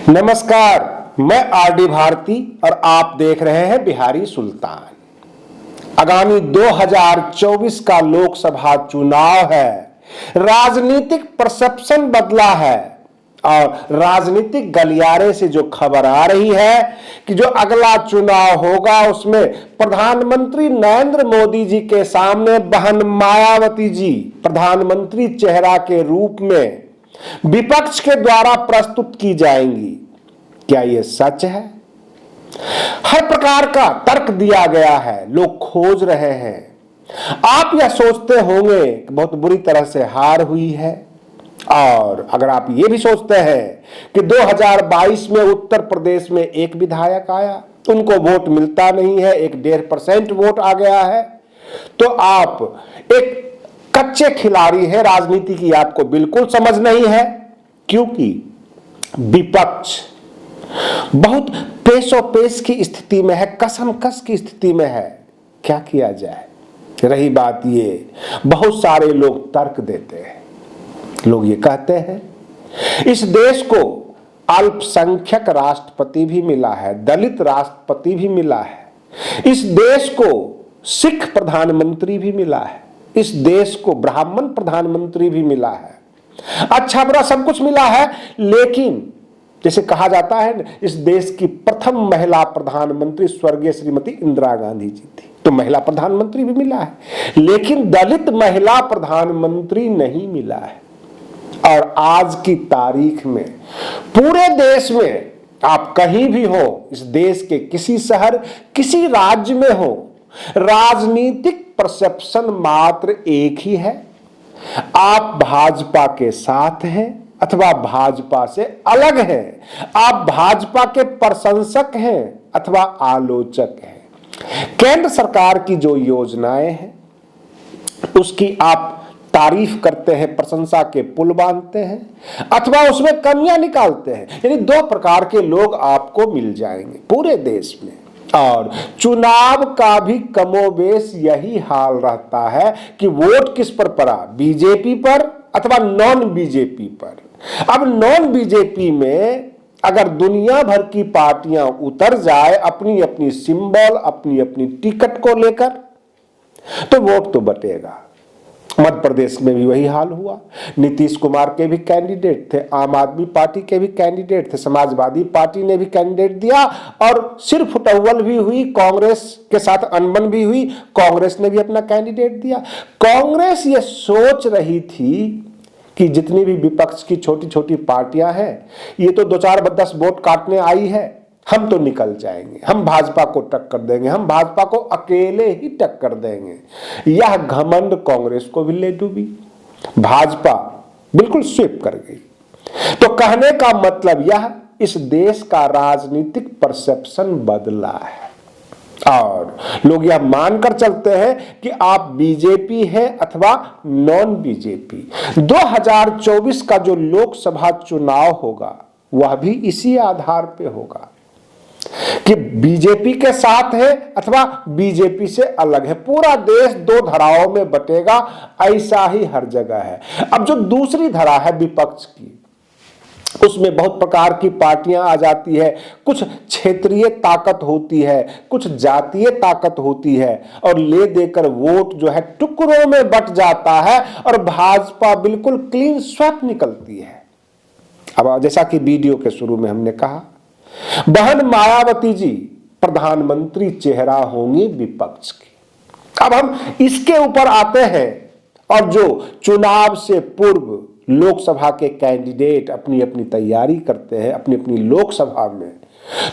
नमस्कार, मैं आरडी भारती और आप देख रहे हैं बिहारी सुल्तान। आगामी 2024 का लोकसभा चुनाव है। राजनीतिक परसेप्शन बदला है और राजनीतिक गलियारे से जो खबर आ रही है कि जो अगला चुनाव होगा उसमें प्रधानमंत्री नरेंद्र मोदी जी के सामने बहन मायावती जी प्रधानमंत्री चेहरा के रूप में विपक्ष के द्वारा प्रस्तुत की जाएंगी। क्या यह सच है? हर प्रकार का तर्क दिया गया है, लोग खोज रहे हैं। आप यह सोचते होंगे कि बहुत बुरी तरह से हार हुई है, और अगर आप ये भी सोचते हैं कि 2022 में उत्तर प्रदेश में एक विधायक आया, उनको वोट मिलता नहीं है, 1.5% वोट आ गया है, तो आप एक कच्चे खिलाड़ी हैं। राजनीति की आपको बिल्कुल समझ नहीं है, क्योंकि विपक्ष बहुत पेशोपेश की स्थिति में है, कसमकस की स्थिति में है। क्या किया जाए? रही बात ये, बहुत सारे लोग तर्क देते हैं। लोग ये कहते हैं इस देश को अल्पसंख्यक राष्ट्रपति भी मिला है, दलित राष्ट्रपति भी मिला है, इस देश को सिख प्रधानमंत्री भी मिला है, इस देश को ब्राह्मण प्रधानमंत्री भी मिला है, अच्छा बुरा सब कुछ मिला है। लेकिन जैसे कहा जाता है, इस देश की प्रथम महिला प्रधानमंत्री स्वर्गीय श्रीमती इंदिरा गांधी जी थी, तो महिला प्रधानमंत्री भी मिला है, लेकिन दलित महिला प्रधानमंत्री नहीं मिला है। और आज की तारीख में पूरे देश में आप कहीं भी हो, इस देश के किसी शहर किसी राज्य में हो, राजनीतिक परसेप्शन मात्र एक ही है, आप भाजपा के साथ हैं अथवा भाजपा से अलग हैं, आप भाजपा के प्रशंसक हैं अथवा आलोचक हैं। केंद्र सरकार की जो योजनाएं हैं उसकी आप तारीफ करते हैं, प्रशंसा के पुल बांधते हैं, अथवा उसमें कमियां निकालते हैं। यानी दो प्रकार के लोग आपको मिल जाएंगे पूरे देश में। और चुनाव का भी कमोबेश यही हाल रहता है कि वोट किस पर पड़ा, बीजेपी पर अथवा नॉन बीजेपी पर। अब नॉन बीजेपी में अगर दुनिया भर की पार्टियां उतर जाए अपनी अपनी सिंबल, अपनी अपनी टिकट को लेकर, तो वोट तो बटेगा। मध्य प्रदेश में भी वही हाल हुआ। नीतीश कुमार के भी कैंडिडेट थे, आम आदमी पार्टी के भी कैंडिडेट थे, समाजवादी पार्टी ने भी कैंडिडेट दिया और सिर्फ फुटअव्वल भी हुई, कांग्रेस के साथ अनबन भी हुई, कांग्रेस ने भी अपना कैंडिडेट दिया। कांग्रेस ये सोच रही थी कि जितनी भी विपक्ष की छोटी छोटी पार्टियां हैं, ये तो 2-4-10 वोट काटने आई है, हम तो निकल जाएंगे, हम भाजपा को टक्कर देंगे, हम भाजपा को अकेले ही टक्कर देंगे। यह घमंड कांग्रेस को भी ले डूबी, भाजपा बिल्कुल स्वीप कर गई। तो कहने का मतलब यह, इस देश का राजनीतिक परसेप्शन बदला है और लोग यह मानकर चलते हैं कि आप बीजेपी है अथवा नॉन बीजेपी। 2024 का जो लोकसभा चुनाव होगा वह भी इसी आधार पे होगा कि बीजेपी के साथ है अथवा बीजेपी से अलग है। पूरा देश दो धाराओं में बटेगा, ऐसा ही हर जगह है। अब जो दूसरी धारा है विपक्ष की, उसमें बहुत प्रकार की पार्टियां आ जाती है, कुछ क्षेत्रीय ताकत होती है, कुछ जातीय ताकत होती है, और ले देकर वोट जो है टुकड़ों में बट जाता है और भाजपा बिल्कुल क्लीन स्वेप निकलती है। अब जैसा कि वीडियो के शुरू में हमने कहा, बहन मायावती जी प्रधानमंत्री चेहरा होंगी विपक्ष की। अब हम इसके ऊपर आते हैं, और जो चुनाव से पूर्व लोकसभा के कैंडिडेट अपनी अपनी तैयारी करते हैं अपनी अपनी लोकसभा में,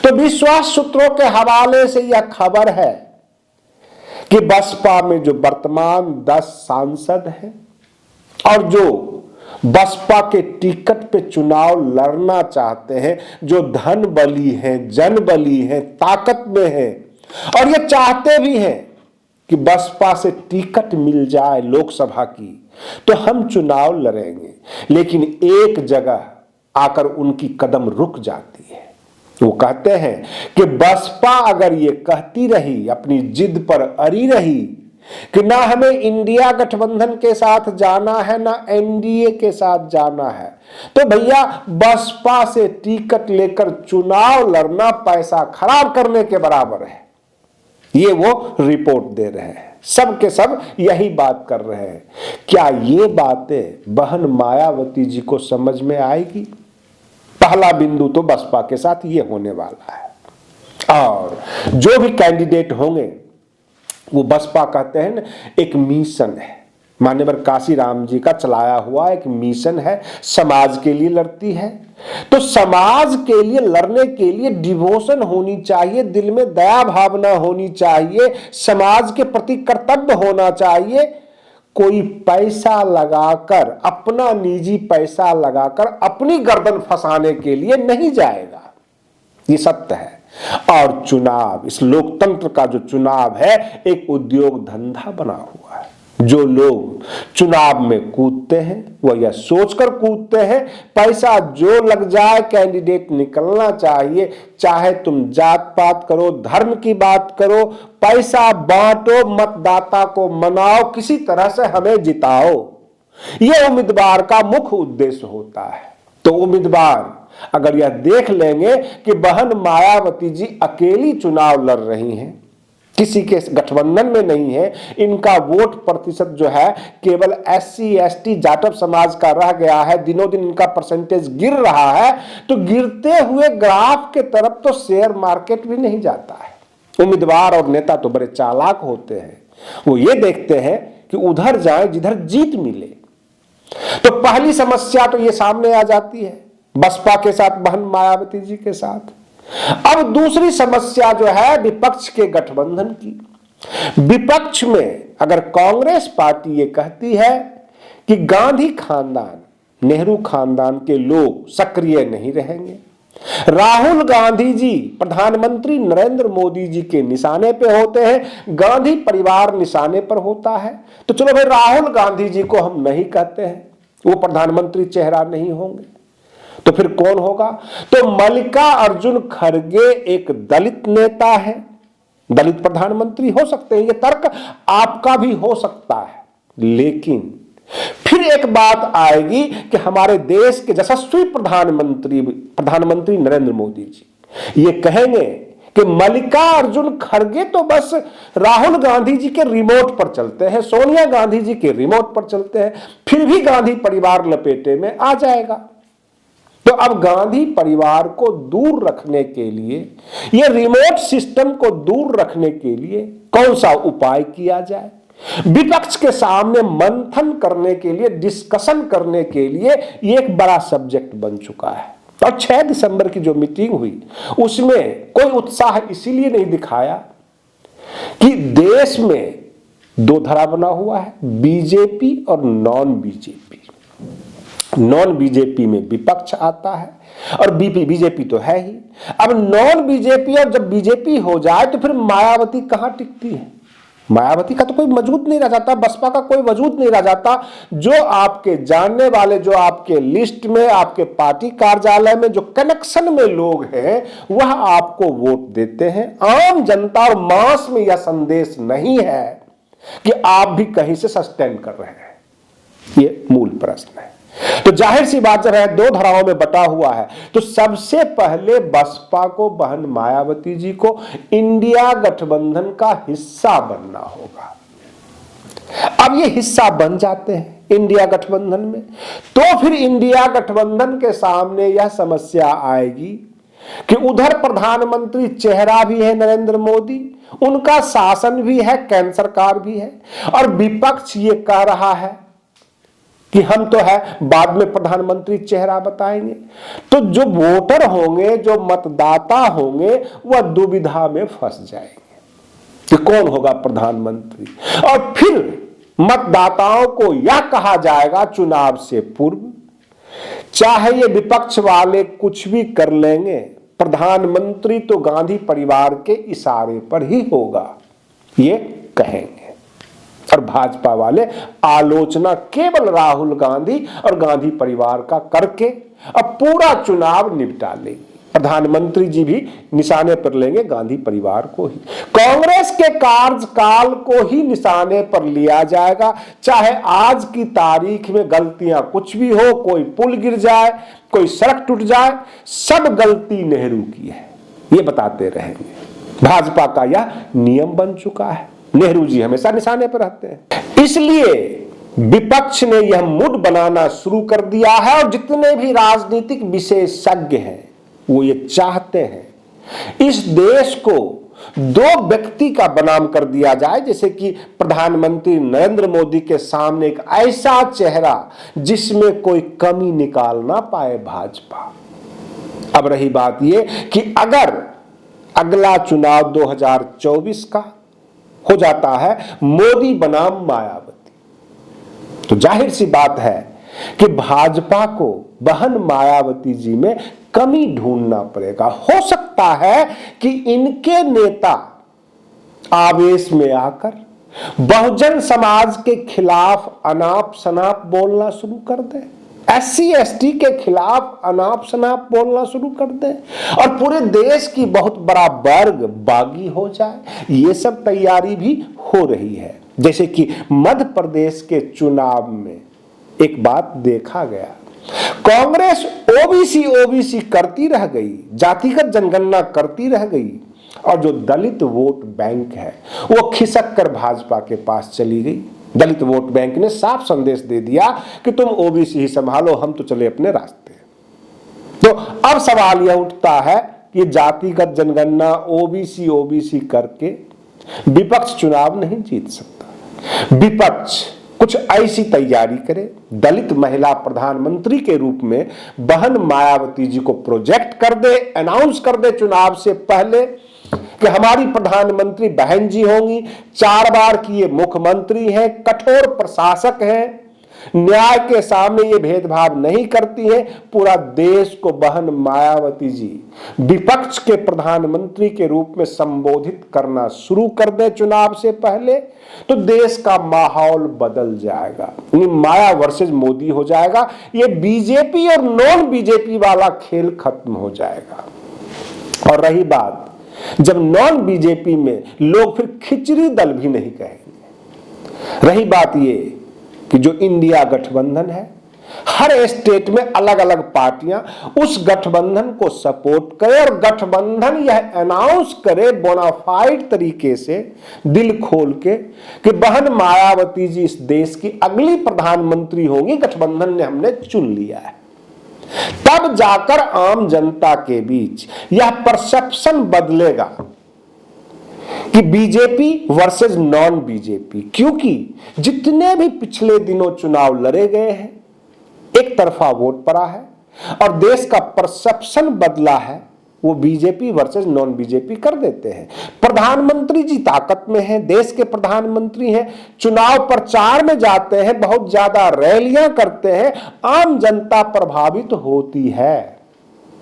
तो विश्वास सूत्रों के हवाले से यह खबर है कि बसपा में जो वर्तमान 10 सांसद हैं और जो बसपा के टिकट पे चुनाव लड़ना चाहते हैं, जो धन बली हैं, जन बली हैं, ताकत में हैं, और ये चाहते भी हैं कि बसपा से टिकट मिल जाए लोकसभा की तो हम चुनाव लड़ेंगे। लेकिन एक जगह आकर उनकी कदम रुक जाती है। वो कहते हैं कि बसपा अगर ये कहती रही, अपनी जिद पर अड़ी रही कि ना हमें इंडिया गठबंधन के साथ जाना है ना एनडीए के साथ जाना है, तो भैया बसपा से टिकट लेकर चुनाव लड़ना पैसा खराब करने के बराबर है। ये वो रिपोर्ट दे रहे हैं, सब के सब यही बात कर रहे हैं। क्या ये बातें बहन मायावती जी को समझ में आएगी? पहला बिंदु तो बसपा के साथ ये होने वाला है। और जो भी कैंडिडेट होंगे वो बसपा कहते हैं ना एक मिशन है, माननीय काशीराम जी का चलाया हुआ एक मिशन है, समाज के लिए लड़ती है। तो समाज के लिए लड़ने के लिए डिवोशन होनी चाहिए, दिल में दया भावना होनी चाहिए, समाज के प्रति कर्तव्य होना चाहिए। कोई पैसा लगाकर, अपना निजी पैसा लगाकर अपनी गर्दन फंसाने के लिए नहीं जाएगा, ये सत्य है। और चुनाव, इस लोकतंत्र का जो चुनाव है एक उद्योग धंधा बना हुआ है। जो लोग चुनाव में कूदते हैं वो यह सोचकर कूदते हैं पैसा जो लग जाए कैंडिडेट निकलना चाहिए, चाहे तुम जात पात करो, धर्म की बात करो, पैसा बांटो, मतदाता को मनाओ, किसी तरह से हमें जिताओ, यह उम्मीदवार का मुख्य उद्देश्य होता है। तो उम्मीदवार अगर यह देख लेंगे कि बहन मायावती जी अकेली चुनाव लड़ रही हैं, किसी के गठबंधन में नहीं है, इनका वोट प्रतिशत जो है केवल एससी एसटी जाटव समाज का रह गया है, दिनों दिन इनका परसेंटेज गिर रहा है, तो गिरते हुए ग्राफ के तरफ तो शेयर मार्केट भी नहीं जाता है। उम्मीदवार और नेता तो बड़े चालाक होते हैं, वो ये देखते हैं कि उधर जाए जिधर जीत मिले। तो पहली समस्या तो ये सामने आ जाती है बसपा के साथ, बहन मायावती जी के साथ। अब दूसरी समस्या जो है विपक्ष के गठबंधन की। विपक्ष में अगर कांग्रेस पार्टी ये कहती है कि गांधी खानदान, नेहरू खानदान के लोग सक्रिय नहीं रहेंगे, राहुल गांधी जी प्रधानमंत्री नरेंद्र मोदी जी के निशाने पे होते हैं, गांधी परिवार निशाने पर होता है, तो चलो भाई राहुल गांधी जी को हम नहीं कहते हैं, वो प्रधानमंत्री चेहरा नहीं होंगे, तो फिर कौन होगा? तो मल्लिकार्जुन खड़गे एक दलित नेता है, दलित प्रधानमंत्री हो सकते हैं, ये तर्क आपका भी हो सकता है। लेकिन फिर एक बात आएगी कि हमारे देश के यशस्वी प्रधानमंत्री नरेंद्र मोदी जी ये कहेंगे कि मल्लिकार्जुन खड़गे तो बस राहुल गांधी जी के रिमोट पर चलते हैं, सोनिया गांधी जी के रिमोट पर चलते हैं, फिर भी गांधी परिवार लपेटे में आ जाएगा। तो अब गांधी परिवार को दूर रखने के लिए, ये रिमोट सिस्टम को दूर रखने के लिए कौन सा उपाय किया जाए? विपक्ष के सामने मंथन करने के लिए, डिस्कशन करने के लिए ये एक बड़ा सब्जेक्ट बन चुका है। और 6 दिसंबर की जो मीटिंग हुई उसमें कोई उत्साह इसीलिए नहीं दिखाया कि देश में 2 धड़ा बना हुआ है, बीजेपी और नॉन बीजेपी। नॉन बीजेपी में विपक्ष आता है और बीजेपी तो है ही। अब नॉन बीजेपी और जब बीजेपी हो जाए तो फिर मायावती कहां टिकती है? मायावती का तो कोई वजूद नहीं रह जाता, बसपा का कोई वजूद नहीं रह जाता। जो आपके जानने वाले, जो आपके लिस्ट में, आपके पार्टी कार्यालय में जो कनेक्शन में लोग हैं वह आपको वोट देते हैं। आम जनता और मास में यह संदेश नहीं है कि आप भी कहीं से सस्टेन कर रहे हैं, ये मूल प्रश्न है। तो जाहिर सी बात जब है 2 धाराओं में बटा हुआ है तो सबसे पहले बसपा को, बहन मायावती जी को इंडिया गठबंधन का हिस्सा बनना होगा। अब ये हिस्सा बन जाते हैं इंडिया गठबंधन में, तो फिर इंडिया गठबंधन के सामने यह समस्या आएगी कि उधर प्रधानमंत्री चेहरा भी है नरेंद्र मोदी, उनका शासन भी है, केंद्र सरकार भी है, और विपक्ष ये कह रहा है कि हम तो है बाद में प्रधानमंत्री चेहरा बताएंगे। तो जो वोटर होंगे, जो मतदाता होंगे, वह दुविधा में फंस जाएंगे कि कौन होगा प्रधानमंत्री। और फिर मतदाताओं को यह कहा जाएगा चुनाव से पूर्व, चाहे ये विपक्ष वाले कुछ भी कर लेंगे, प्रधानमंत्री तो गांधी परिवार के इशारे पर ही होगा, ये कहेंगे। और भाजपा वाले आलोचना केवल राहुल गांधी और गांधी परिवार का करके अब पूरा चुनाव निपटा लेंगे। प्रधानमंत्री जी भी निशाने पर लेंगे गांधी परिवार को ही, कांग्रेस के कार्यकाल को ही निशाने पर लिया जाएगा। चाहे आज की तारीख में गलतियां कुछ भी हो, कोई पुल गिर जाए, कोई सड़क टूट जाए, सब गलती नेहरू की है, ये बताते रहेंगे। भाजपा का यह नियम बन चुका है, नेहरू जी हमेशा निशाने पर रहते हैं। इसलिए विपक्ष ने यह मूड बनाना शुरू कर दिया है और जितने भी राजनीतिक विशेषज्ञ हैं वो ये चाहते हैं इस देश को दो व्यक्ति का बनाम कर दिया जाए, जैसे कि प्रधानमंत्री नरेंद्र मोदी के सामने एक ऐसा चेहरा जिसमें कोई कमी निकाल ना पाए भाजपा। अब रही बात ये कि अगर अगला चुनाव 2024 का हो जाता है मोदी बनाम मायावती, तो जाहिर सी बात है कि भाजपा को बहन मायावती जी में कमी ढूंढना पड़ेगा। हो सकता है कि इनके नेता आवेश में आकर बहुजन समाज के खिलाफ अनाप शनाप बोलना शुरू कर दे, SC ST के खिलाफ अनाप शनाप बोलना शुरू कर दे और पूरे देश की बहुत बड़ा वर्ग बागी हो जाए। ये सब तैयारी भी हो रही है। जैसे कि मध्य प्रदेश के चुनाव में एक बात देखा गया, कांग्रेस ओबीसी करती रह गई, जातिगत जनगणना करती रह गई और जो दलित वोट बैंक है वो खिसक कर भाजपा के पास चली गई। दलित वोट बैंक ने साफ संदेश दे दिया कि तुम ओबीसी ही संभालो, हम तो चले अपने रास्ते। तो अब सवाल यह उठता है कि जातिगत जनगणना ओबीसी करके विपक्ष चुनाव नहीं जीत सकता। विपक्ष कुछ ऐसी तैयारी करे, दलित महिला प्रधानमंत्री के रूप में बहन मायावती जी को प्रोजेक्ट कर दे, अनाउंस कर दे चुनाव से पहले कि हमारी प्रधानमंत्री बहन जी होंगी, 4 बार की ये मुख्यमंत्री हैं, कठोर प्रशासक हैं, न्याय के सामने ये भेदभाव नहीं करती है। पूरा देश को बहन मायावती जी विपक्ष के प्रधानमंत्री के रूप में संबोधित करना शुरू कर दे चुनाव से पहले, तो देश का माहौल बदल जाएगा। माया वर्सेस मोदी हो जाएगा। ये बीजेपी और नॉन बीजेपी वाला खेल खत्म हो जाएगा। और रही बात, जब नॉन बीजेपी में लोग फिर खिचड़ी दल भी नहीं कहेंगे। रही बात ये कि जो इंडिया गठबंधन है, हर स्टेट में अलग अलग पार्टियां उस गठबंधन को सपोर्ट करे और गठबंधन यह अनाउंस करे बोनाफाइड तरीके से, दिल खोल के, कि बहन मायावती जी इस देश की अगली प्रधानमंत्री होंगी, गठबंधन ने हमने चुन लिया है। तब जाकर आम जनता के बीच यह परसेप्शन बदलेगा कि बीजेपी वर्सेस नॉन बीजेपी। क्योंकि जितने भी पिछले दिनों चुनाव लड़े गए हैं, एक तरफा वोट पड़ा है और देश का परसेप्शन बदला है, वो बीजेपी वर्सेस नॉन बीजेपी कर देते हैं। प्रधानमंत्री जी ताकत में हैं, देश के प्रधानमंत्री हैं, चुनाव प्रचार में जाते हैं, बहुत ज्यादा रैलियां करते हैं, आम जनता प्रभावित होती है,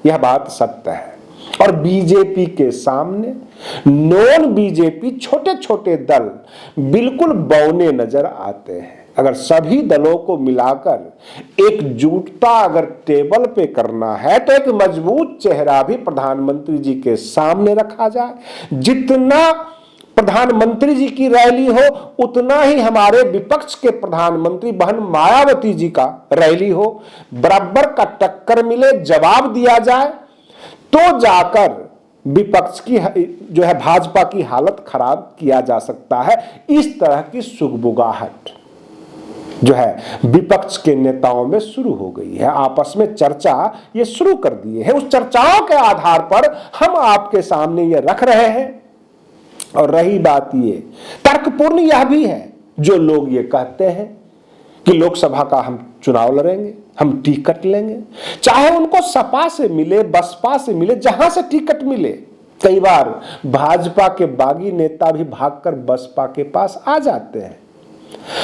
यह बात सत्य है। और बीजेपी के सामने नॉन बीजेपी छोटे छोटे दल बिल्कुल बौने नजर आते हैं। अगर सभी दलों को मिलाकर एकजुटता अगर टेबल पे करना है तो एक मजबूत चेहरा भी प्रधानमंत्री जी के सामने रखा जाए। जितना प्रधानमंत्री जी की रैली हो उतना ही हमारे विपक्ष के प्रधानमंत्री बहन मायावती जी का रैली हो, बराबर का टक्कर मिले, जवाब दिया जाए, तो जाकर विपक्ष की जो है भाजपा की हालत खराब किया जा सकता है। इस तरह की सुगबुगाहट जो है विपक्ष के नेताओं में शुरू हो गई है, आपस में चर्चा ये शुरू कर दिए हैं। उस चर्चाओं के आधार पर हम आपके सामने ये रख रहे हैं। और रही बात ये तर्कपूर्ण यह भी है, जो लोग ये कहते हैं कि लोकसभा का हम चुनाव लड़ेंगे, हम टिकट लेंगे, चाहे उनको सपा से मिले, बसपा से मिले, जहां से टिकट मिले। कई बार भाजपा के बागी नेता भी भागकर बसपा के पास आ जाते हैं।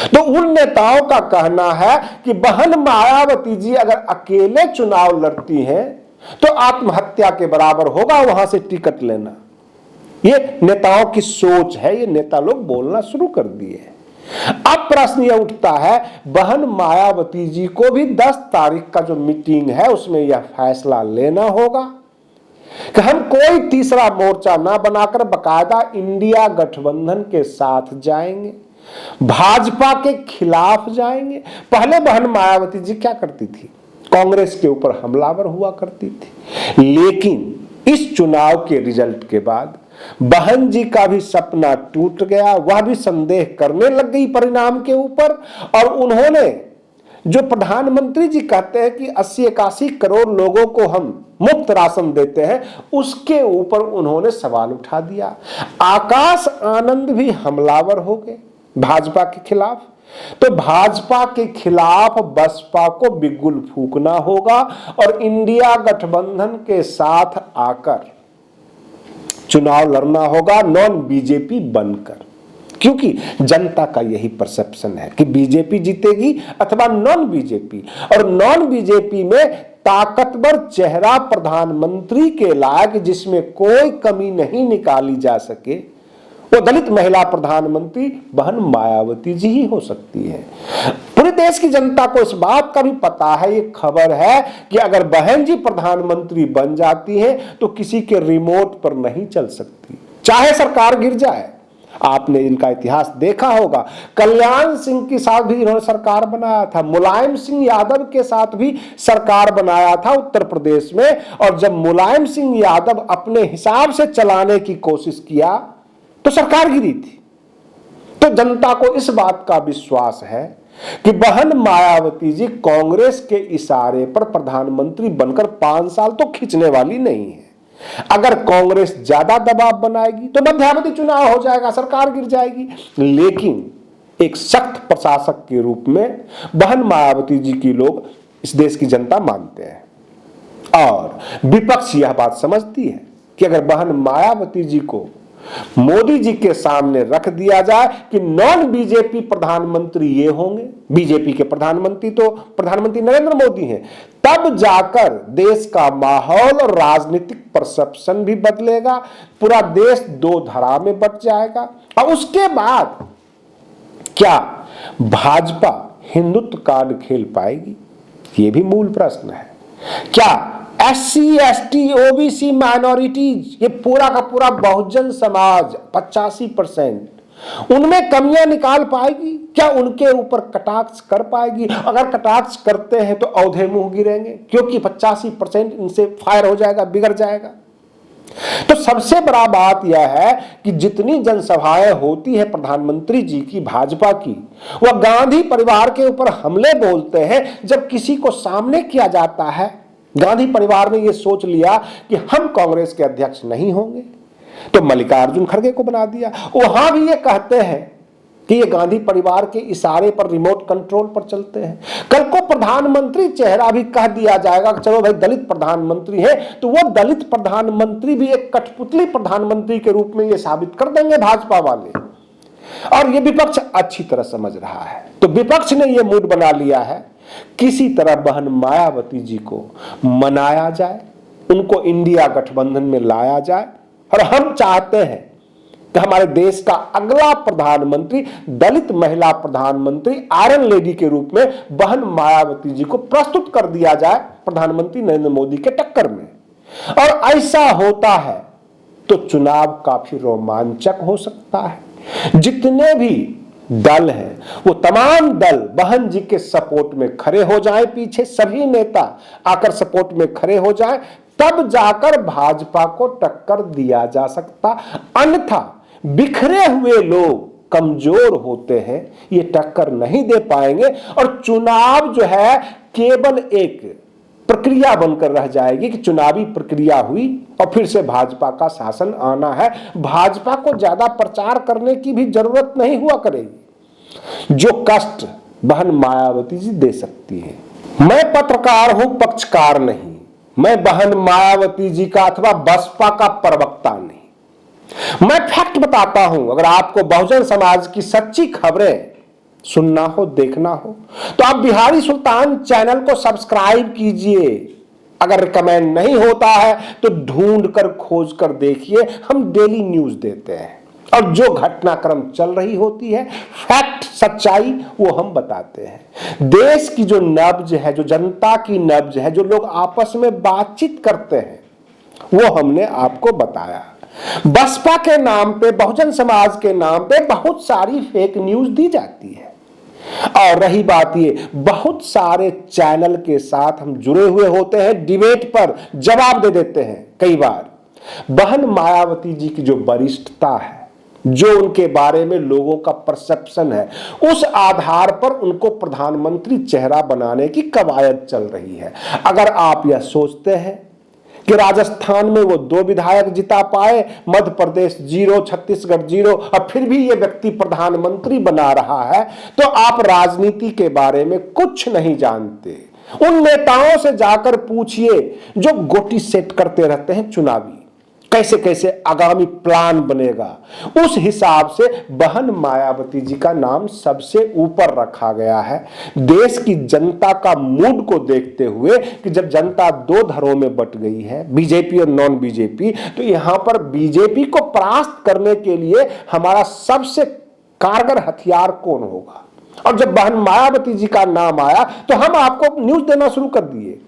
तो उन नेताओं का कहना है कि बहन मायावती जी अगर अकेले चुनाव लड़ती हैं तो आत्महत्या के बराबर होगा वहां से टिकट लेना। ये नेताओं की सोच है, ये नेता लोग बोलना शुरू कर दिए। अब प्रश्न यह उठता है, बहन मायावती जी को भी 10 तारीख का जो मीटिंग है उसमें यह फैसला लेना होगा कि हम कोई तीसरा मोर्चा ना बनाकर बकायदा इंडिया गठबंधन के साथ जाएंगे, भाजपा के खिलाफ जाएंगे। पहले बहन मायावती जी क्या करती थी? कांग्रेस के ऊपर हमलावर हुआ करती थी, लेकिन इस चुनाव के रिजल्ट के बाद बहन जी का भी सपना टूट गया, वह भी संदेह करने लग गई परिणाम के ऊपर। और उन्होंने जो प्रधानमंत्री जी कहते हैं कि 80-81 करोड़ लोगों को हम मुफ्त राशन देते हैं, उसके ऊपर उन्होंने सवाल उठा दिया। आकाश आनंद भी हमलावर हो गए भाजपा के खिलाफ। तो भाजपा के खिलाफ बसपा को बिगुल फूंकना होगा और इंडिया गठबंधन के साथ आकर चुनाव लड़ना होगा नॉन बीजेपी बनकर, क्योंकि जनता का यही परसेप्शन है कि बीजेपी जीतेगी अथवा नॉन बीजेपी। और नॉन बीजेपी में ताकतवर चेहरा प्रधानमंत्री के लायक, जिसमें कोई कमी नहीं निकाली जा सके, वो दलित महिला प्रधानमंत्री बहन मायावती जी ही हो सकती है। पूरे देश की जनता को इस बात का भी पता है, ये खबर है कि अगर बहन जी प्रधानमंत्री बन जाती है तो किसी के रिमोट पर नहीं चल सकती, चाहे सरकार गिर जाए। आपने इनका इतिहास देखा होगा, कल्याण सिंह के साथ भी इन्होंने सरकार बनाया था, मुलायम सिंह यादव के साथ भी सरकार बनाया था उत्तर प्रदेश में। और जब मुलायम सिंह यादव अपने हिसाब से चलाने की कोशिश किया तो सरकार गिरी थी। तो जनता को इस बात का विश्वास है कि बहन मायावती जी कांग्रेस के इशारे पर प्रधानमंत्री बनकर 5 साल तो खींचने वाली नहीं है। अगर कांग्रेस ज्यादा दबाव बनाएगी तो मध्यावधि चुनाव हो जाएगा, सरकार गिर जाएगी। लेकिन एक सख्त प्रशासक के रूप में बहन मायावती जी की लोग इस देश की जनता मानते हैं। और विपक्ष यह बात समझती है कि अगर बहन मायावती जी को मोदी जी के सामने रख दिया जाए कि नॉन बीजेपी प्रधानमंत्री ये होंगे, बीजेपी के प्रधानमंत्री तो प्रधानमंत्री नरेंद्र मोदी हैं, तब जाकर देश का माहौल और राजनीतिक परसेप्शन भी बदलेगा, पूरा देश दो धारा में बट जाएगा। और उसके बाद क्या भाजपा हिंदुत्व कार्ड खेल पाएगी? ये भी मूल प्रश्न है। क्या SC, ST, OBC माइनॉरिटीज, ये पूरा का पूरा बहुजन समाज 85%, उनमें कमियां निकाल पाएगी? क्या उनके ऊपर कटाक्ष कर पाएगी? अगर कटाक्ष करते हैं तो औधे मुंह गिरेंगे, क्योंकि 85% इनसे फायर हो जाएगा, बिगड़ जाएगा। तो सबसे बड़ा बात यह है कि जितनी जनसभाएं होती है प्रधानमंत्री जी की, भाजपा की, वह गांधी परिवार के ऊपर हमले बोलते हैं। जब किसी को सामने किया जाता है, गांधी परिवार ने यह सोच लिया कि हम कांग्रेस के अध्यक्ष नहीं होंगे, तो मल्लिकार्जुन खड़गे को बना दिया। वहां भी ये कहते हैं कि ये गांधी परिवार के इशारे पर, रिमोट कंट्रोल पर चलते हैं। कल को प्रधानमंत्री चेहरा भी कह दिया जाएगा कि चलो भाई दलित प्रधानमंत्री है, तो वो दलित प्रधानमंत्री भी एक कठपुतली प्रधानमंत्री के रूप में ये साबित कर देंगे भाजपा वाले। और ये विपक्ष अच्छी तरह समझ रहा है। तो विपक्ष ने ये मूड बना लिया है, किसी तरह बहन मायावती जी को मनाया जाए, उनको इंडिया गठबंधन में लाया जाए। और हम चाहते हैं कि हमारे देश का अगला प्रधानमंत्री दलित महिला प्रधानमंत्री, आयरन लेडी के रूप में बहन मायावती जी को प्रस्तुत कर दिया जाए प्रधानमंत्री नरेंद्र मोदी के टक्कर में। और ऐसा होता है तो चुनाव काफी रोमांचक हो सकता है। जितने भी दल हैं वो तमाम दल बहन जी के सपोर्ट में खड़े हो जाएं, पीछे सभी नेता आकर सपोर्ट में खड़े हो जाएं, तब जाकर भाजपा को टक्कर दिया जा सकता। अन्यथा बिखरे हुए लोग कमजोर होते हैं, ये टक्कर नहीं दे पाएंगे और चुनाव जो है केवल एक प्रक्रिया बनकर रह जाएगी कि चुनावी प्रक्रिया हुई और फिर से भाजपा का शासन आना है। भाजपा को ज्यादा प्रचार करने की भी जरूरत नहीं हुआ करेगी, जो कष्ट बहन मायावती जी दे सकती है। मैं पत्रकार हूं, पक्षकार नहीं। मैं बहन मायावती जी का अथवा बसपा का प्रवक्ता नहीं। मैं फैक्ट बताता हूं। अगर आपको बहुजन समाज की सच्ची खबरें सुनना हो, देखना हो, तो आप बिहारी सुल्तान चैनल को सब्सक्राइब कीजिए। अगर रिकमेंड नहीं होता है तो ढूंढ कर खोज कर देखिए, हम डेली न्यूज देते हैं और जो घटनाक्रम चल रही होती है, फैक्ट, सच्चाई, वो हम बताते हैं। देश की जो नब्ज है, जो जनता की नब्ज है, जो लोग आपस में बातचीत करते हैं, वो हमने आपको बताया। बसपा के नाम पे, बहुजन समाज के नाम पे बहुत सारी फेक न्यूज दी जाती है। और रही बात ये, बहुत सारे चैनल के साथ हम जुड़े हुए होते हैं, डिबेट पर जवाब दे देते हैं। कई बार बहन मायावती जी की जो वरिष्ठता है, जो उनके बारे में लोगों का परसेप्शन है, उस आधार पर उनको प्रधानमंत्री चेहरा बनाने की कवायद चल रही है। अगर आप यह सोचते हैं कि राजस्थान में वो 2 विधायक जिता पाए, मध्य प्रदेश 0, छत्तीसगढ़ 0, और फिर भी ये व्यक्ति प्रधानमंत्री बना रहा है, तो आप राजनीति के बारे में कुछ नहीं जानते। उन नेताओं से जाकर पूछिए जो गोटी सेट करते रहते हैं चुनावी, कैसे कैसे आगामी प्लान बनेगा। उस हिसाब से बहन मायावती जी का नाम सबसे ऊपर रखा गया है। देश की जनता का मूड को देखते हुए कि जब जनता 2 धड़ों में बट गई है, बीजेपी और नॉन बीजेपी, तो यहां पर बीजेपी को परास्त करने के लिए हमारा सबसे कारगर हथियार कौन होगा। और जब बहन मायावती जी का नाम आया तो हम आपको न्यूज देना शुरू कर दिए।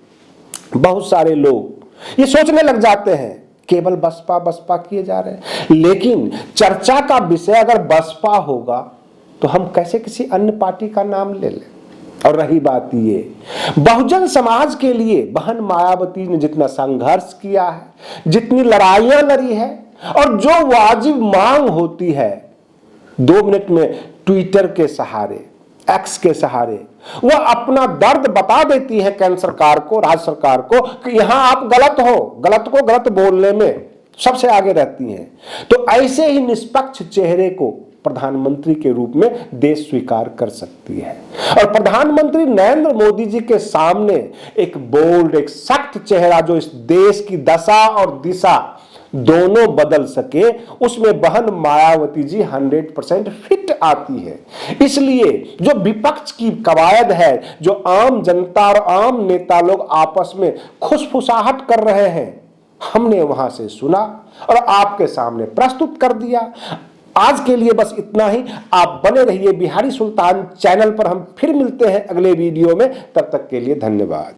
बहुत सारे लोग ये सोचने लग जाते हैं केवल बसपा बसपा किए जा रहे हैं, लेकिन चर्चा का विषय अगर बसपा होगा तो हम कैसे किसी अन्य पार्टी का नाम ले लें। और रही बात ये, बहुजन समाज के लिए बहन मायावती ने जितना संघर्ष किया है, जितनी लड़ाइयां लड़ी है, और जो वाजिब मांग होती है 2 मिनट में ट्विटर के सहारे, एक्स के सहारे, वह अपना दर्द बता देती है केंद्र सरकार को, राज्य सरकार को, कि यहां आप गलत हो, गलत को गलत बोलने में सबसे आगे रहती हैं। तो ऐसे ही निष्पक्ष चेहरे को प्रधानमंत्री के रूप में देश स्वीकार कर सकती है। और प्रधानमंत्री नरेंद्र मोदी जी के सामने एक बोल्ड, एक सख्त चेहरा जो इस देश की दशा और दिशा दोनों बदल सके, उसमें बहन मायावती जी 100% फिट आती है। इसलिए जो विपक्ष की कवायद है, जो आम जनता और आम नेता लोग आपस में खुशफुसाहट कर रहे हैं, हमने वहां से सुना और आपके सामने प्रस्तुत कर दिया। आज के लिए बस इतना ही। आप बने रहिए बिहारी सुल्तान चैनल पर। हम फिर मिलते हैं अगले वीडियो में। तब तक के लिए धन्यवाद।